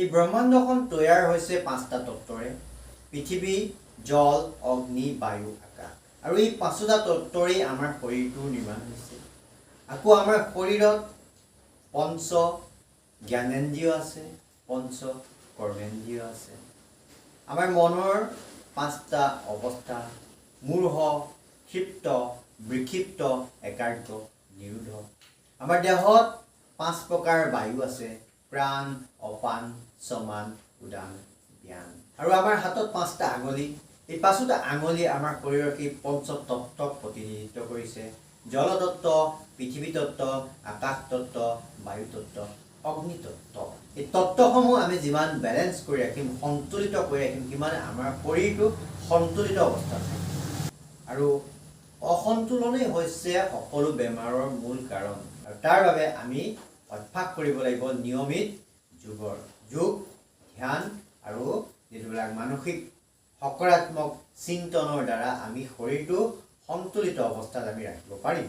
এই ব্ৰহ্মাণ্ডখন তৈয়াৰ হৈছে 5টা তত্ত্বৰে পৃথিৱী জল অগ্নি বায়ু আকাশ আৰু এই 5টা তত্ত্বৰে আমাৰ শৰীৰটো নিৰ্মাণ হৈছে আকৌ আমাৰ শৰীৰত পঞ্চ জ্ঞানেন্দ্ৰিয় আছে পঞ্চ কৰ্মেন্দ্ৰিয় আছে আমাৰ মনৰ 5টা অৱস্থা মূঢ় ক্ষিপ্ত বিক্ষিপ্ত একাগ্ৰ নিৰোধ আমাৰ দেহত 5 প্ৰকাৰ বায়ু আছে প্ৰাণ অপান সমান উদান জ্ঞান আৰু আমাৰ হাতত 5টা আঙুলি এই 5টা আঙুলি আমাৰ শৰীৰৰ কি পঞ্চ তত্ত্বক প্ৰতিনিধিত্ব কৰিছে জল তত্ত্ব পৃথিৱী তত্ত্ব আকাশ তত্ত্ব বায়ু তত্ত্ব অগ্নি তত্ত্ব এই তত্ত্বসমূহ আমি যিমান বেলেন্স কৰি ৰাখিম সন্তুলিত কৰি ৰাখিম সিমানে আমাৰ শৰীৰটো সন্তুলিত অৱস্থাত থাকিব আৰু অসন্তুলনেই হৈছে সকলো বেমাৰৰ মূল কাৰণ আৰু তাৰ বাবে আমি অভ্যাস কৰিব লাগিব নিয়মিত যোগ ধ্যান আৰু যেবিলাক মানসিক সকাৰাত্মক চিন্তনৰ দ্বাৰা আমি শৰীৰটো সন্তুলিত অৱস্থাত আমি ৰাখিব পাৰিম